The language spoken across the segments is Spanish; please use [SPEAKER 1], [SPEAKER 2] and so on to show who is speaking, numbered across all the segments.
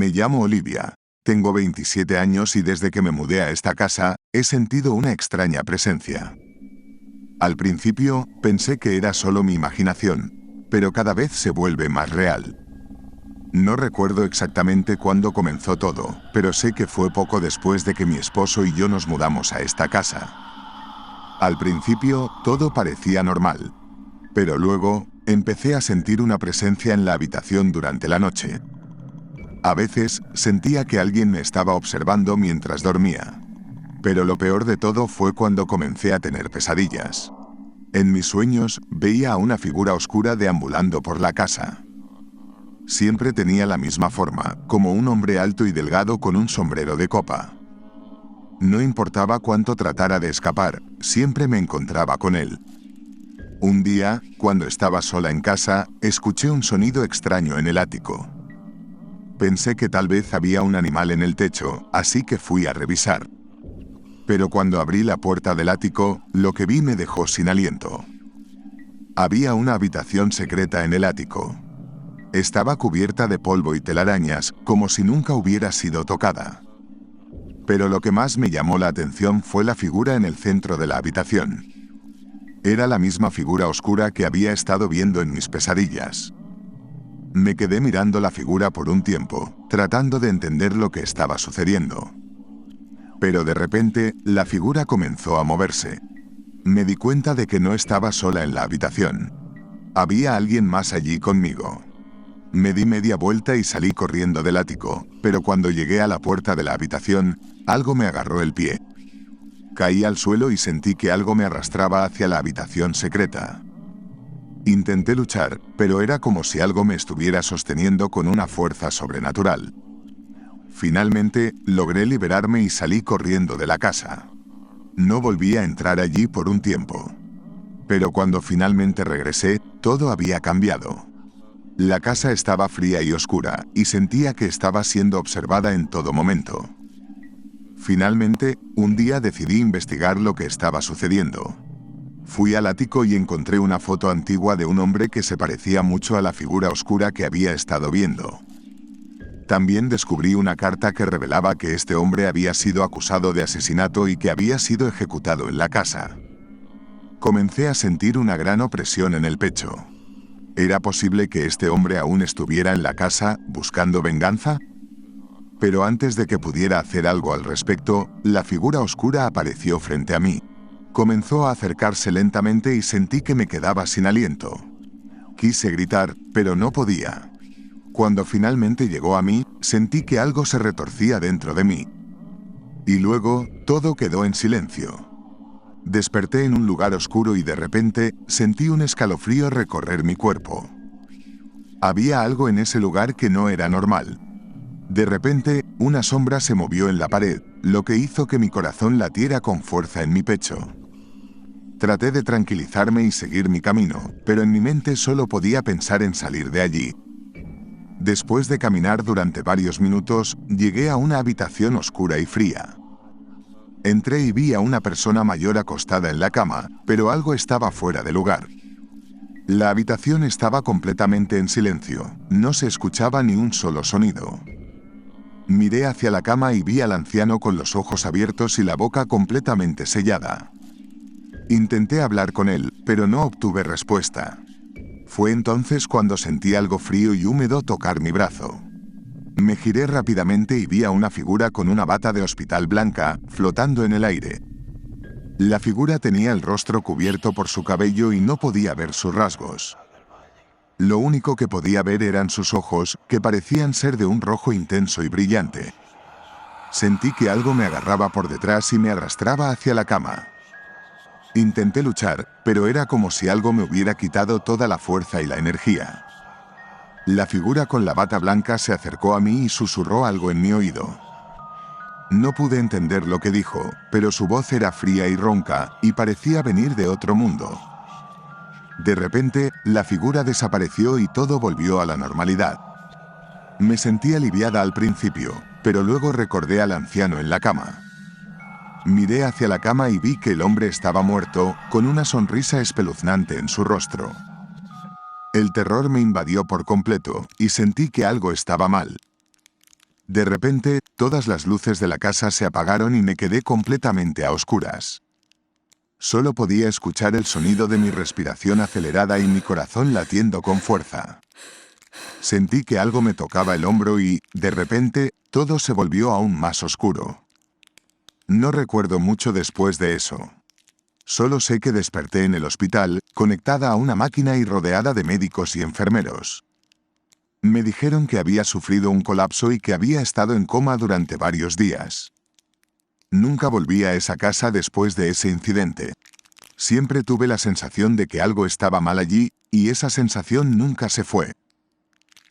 [SPEAKER 1] Me llamo Olivia. Tengo 27 años y desde que me mudé a esta casa, he sentido una extraña presencia. Al principio, pensé que era solo mi imaginación, pero cada vez se vuelve más real. No recuerdo exactamente cuándo comenzó todo, pero sé que fue poco después de que mi esposo y yo nos mudamos a esta casa. Al principio, todo parecía normal, pero luego, empecé a sentir una presencia en la habitación durante la noche. A veces, sentía que alguien me estaba observando mientras dormía. Pero lo peor de todo fue cuando comencé a tener pesadillas. En mis sueños, veía a una figura oscura deambulando por la casa. Siempre tenía la misma forma, como un hombre alto y delgado con un sombrero de copa. No importaba cuánto tratara de escapar, siempre me encontraba con él. Un día, cuando estaba sola en casa, escuché un sonido extraño en el ático. Pensé que tal vez había un animal en el techo, así que fui a revisar. Pero cuando abrí la puerta del ático, lo que vi me dejó sin aliento. Había una habitación secreta en el ático. Estaba cubierta de polvo y telarañas, como si nunca hubiera sido tocada. Pero lo que más me llamó la atención fue la figura en el centro de la habitación. Era la misma figura oscura que había estado viendo en mis pesadillas. Me quedé mirando la figura por un tiempo, tratando de entender lo que estaba sucediendo. Pero de repente, la figura comenzó a moverse. Me di cuenta de que no estaba sola en la habitación. Había alguien más allí conmigo. Me di media vuelta y salí corriendo del ático, pero cuando llegué a la puerta de la habitación, algo me agarró el pie. Caí al suelo y sentí que algo me arrastraba hacia la habitación secreta. Intenté luchar, pero era como si algo me estuviera sosteniendo con una fuerza sobrenatural. Finalmente, logré liberarme y salí corriendo de la casa. No volví a entrar allí por un tiempo. Pero cuando finalmente regresé, todo había cambiado. La casa estaba fría y oscura, y sentía que estaba siendo observada en todo momento. Finalmente, un día decidí investigar lo que estaba sucediendo. Fui al ático y encontré una foto antigua de un hombre que se parecía mucho a la figura oscura que había estado viendo. También descubrí una carta que revelaba que este hombre había sido acusado de asesinato y que había sido ejecutado en la casa. Comencé a sentir una gran opresión en el pecho. ¿Era posible que este hombre aún estuviera en la casa, buscando venganza? Pero antes de que pudiera hacer algo al respecto, la figura oscura apareció frente a mí. Comenzó a acercarse lentamente y sentí que me quedaba sin aliento. Quise gritar, pero no podía. Cuando finalmente llegó a mí, sentí que algo se retorcía dentro de mí. Y luego, todo quedó en silencio. Desperté en un lugar oscuro y de repente, sentí un escalofrío recorrer mi cuerpo. Había algo en ese lugar que no era normal. De repente, una sombra se movió en la pared, lo que hizo que mi corazón latiera con fuerza en mi pecho. Traté de tranquilizarme y seguir mi camino, pero en mi mente solo podía pensar en salir de allí. Después de caminar durante varios minutos, llegué a una habitación oscura y fría. Entré y vi a una persona mayor acostada en la cama, pero algo estaba fuera de lugar. La habitación estaba completamente en silencio, no se escuchaba ni un solo sonido. Miré hacia la cama y vi al anciano con los ojos abiertos y la boca completamente sellada. Intenté hablar con él, pero no obtuve respuesta. Fue entonces cuando sentí algo frío y húmedo tocar mi brazo. Me giré rápidamente y vi a una figura con una bata de hospital blanca, flotando en el aire. La figura tenía el rostro cubierto por su cabello y no podía ver sus rasgos. Lo único que podía ver eran sus ojos, que parecían ser de un rojo intenso y brillante. Sentí que algo me agarraba por detrás y me arrastraba hacia la cama. Intenté luchar, pero era como si algo me hubiera quitado toda la fuerza y la energía. La figura con la bata blanca se acercó a mí y susurró algo en mi oído. No pude entender lo que dijo, pero su voz era fría y ronca, y parecía venir de otro mundo. De repente, la figura desapareció y todo volvió a la normalidad. Me sentí aliviada al principio, pero luego recordé al anciano en la cama. Miré hacia la cama y vi que el hombre estaba muerto, con una sonrisa espeluznante en su rostro. El terror me invadió por completo, y sentí que algo estaba mal. De repente, todas las luces de la casa se apagaron y me quedé completamente a oscuras. Solo podía escuchar el sonido de mi respiración acelerada y mi corazón latiendo con fuerza. Sentí que algo me tocaba el hombro y, de repente, todo se volvió aún más oscuro. No recuerdo mucho después de eso. Solo sé que desperté en el hospital, conectada a una máquina y rodeada de médicos y enfermeros. Me dijeron que había sufrido un colapso y que había estado en coma durante varios días. Nunca volví a esa casa después de ese incidente. Siempre tuve la sensación de que algo estaba mal allí, y esa sensación nunca se fue.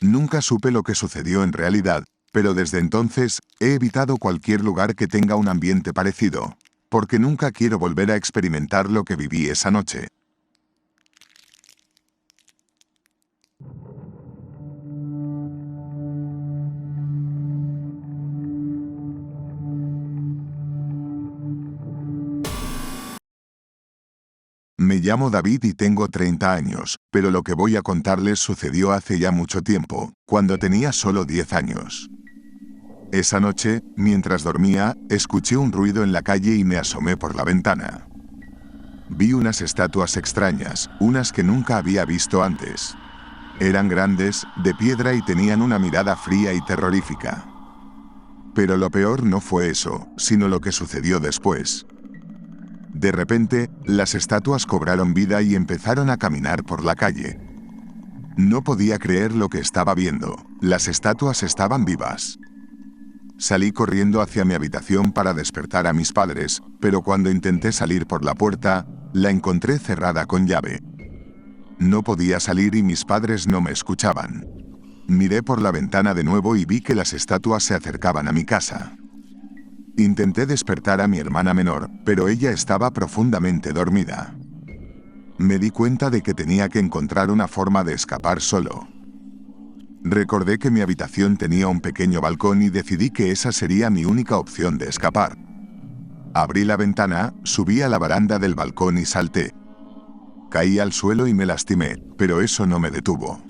[SPEAKER 1] Nunca supe lo que sucedió en realidad, pero desde entonces he evitado cualquier lugar que tenga un ambiente parecido, porque nunca quiero volver a experimentar lo que viví esa noche. Me llamo David y tengo 30 años, pero lo que voy a contarles sucedió hace ya mucho tiempo, cuando tenía solo 10 años. Esa noche, mientras dormía, escuché un ruido en la calle y me asomé por la ventana. Vi unas estatuas extrañas, unas que nunca había visto antes. Eran grandes, de piedra y tenían una mirada fría y terrorífica. Pero lo peor no fue eso, sino lo que sucedió después. De repente, las estatuas cobraron vida y empezaron a caminar por la calle. No podía creer lo que estaba viendo. Las estatuas estaban vivas. Salí corriendo hacia mi habitación para despertar a mis padres, pero cuando intenté salir por la puerta, la encontré cerrada con llave. No podía salir y mis padres no me escuchaban. Miré por la ventana de nuevo y vi que las estatuas se acercaban a mi casa. Intenté despertar a mi hermana menor, pero ella estaba profundamente dormida. Me di cuenta de que tenía que encontrar una forma de escapar solo. Recordé que mi habitación tenía un pequeño balcón y decidí que esa sería mi única opción de escapar. Abrí la ventana, subí a la baranda del balcón y salté. Caí al suelo y me lastimé, pero eso no me detuvo.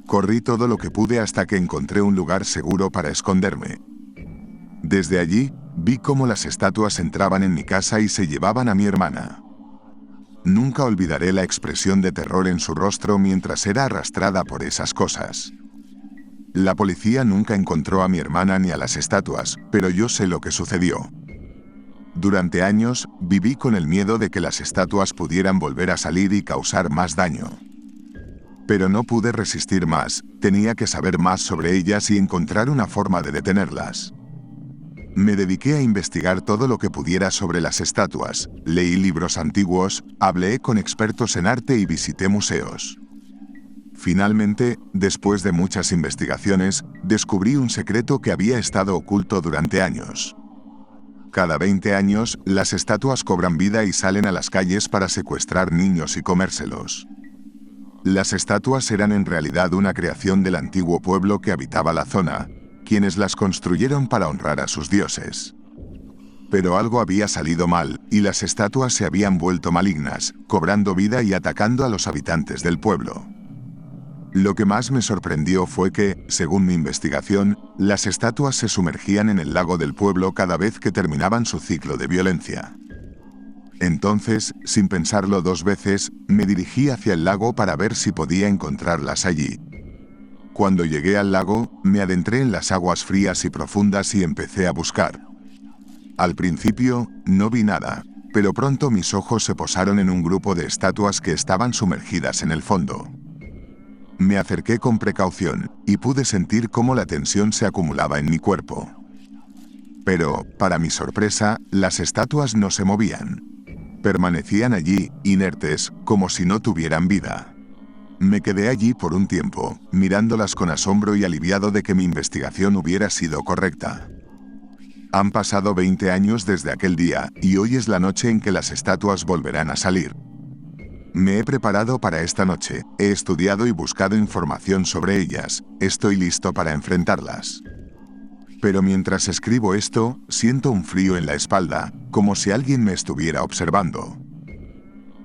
[SPEAKER 1] Corrí todo lo que pude hasta que encontré un lugar seguro para esconderme. Desde allí, vi cómo las estatuas entraban en mi casa y se llevaban a mi hermana. Nunca olvidaré la expresión de terror en su rostro mientras era arrastrada por esas cosas. La policía nunca encontró a mi hermana ni a las estatuas, pero yo sé lo que sucedió. Durante años, viví con el miedo de que las estatuas pudieran volver a salir y causar más daño. Pero no pude resistir más, tenía que saber más sobre ellas y encontrar una forma de detenerlas. Me dediqué a investigar todo lo que pudiera sobre las estatuas, leí libros antiguos, hablé con expertos en arte y visité museos. Finalmente, después de muchas investigaciones, descubrí un secreto que había estado oculto durante años. Cada 20 años, las estatuas cobran vida y salen a las calles para secuestrar niños y comérselos. Las estatuas eran en realidad una creación del antiguo pueblo que habitaba la zona, quienes las construyeron para honrar a sus dioses. Pero algo había salido mal, y las estatuas se habían vuelto malignas, cobrando vida y atacando a los habitantes del pueblo. Lo que más me sorprendió fue que, según mi investigación, las estatuas se sumergían en el lago del pueblo cada vez que terminaban su ciclo de violencia. Entonces, sin pensarlo dos veces, me dirigí hacia el lago para ver si podía encontrarlas allí. Cuando llegué al lago, me adentré en las aguas frías y profundas y empecé a buscar. Al principio, no vi nada, pero pronto mis ojos se posaron en un grupo de estatuas que estaban sumergidas en el fondo. Me acerqué con precaución, y pude sentir cómo la tensión se acumulaba en mi cuerpo. Pero, para mi sorpresa, las estatuas no se movían. Permanecían allí, inertes, como si no tuvieran vida. Me quedé allí por un tiempo, mirándolas con asombro y aliviado de que mi investigación hubiera sido correcta. Han pasado 20 años desde aquel día, y hoy es la noche en que las estatuas volverán a salir. Me he preparado para esta noche, he estudiado y buscado información sobre ellas, estoy listo para enfrentarlas. Pero mientras escribo esto, siento un frío en la espalda, como si alguien me estuviera observando.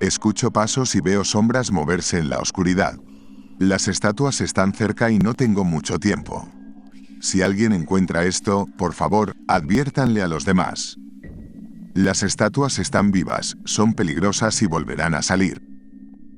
[SPEAKER 1] Escucho pasos y veo sombras moverse en la oscuridad. Las estatuas están cerca y no tengo mucho tiempo. Si alguien encuentra esto, por favor, adviértanle a los demás. Las estatuas están vivas, son peligrosas y volverán a salir.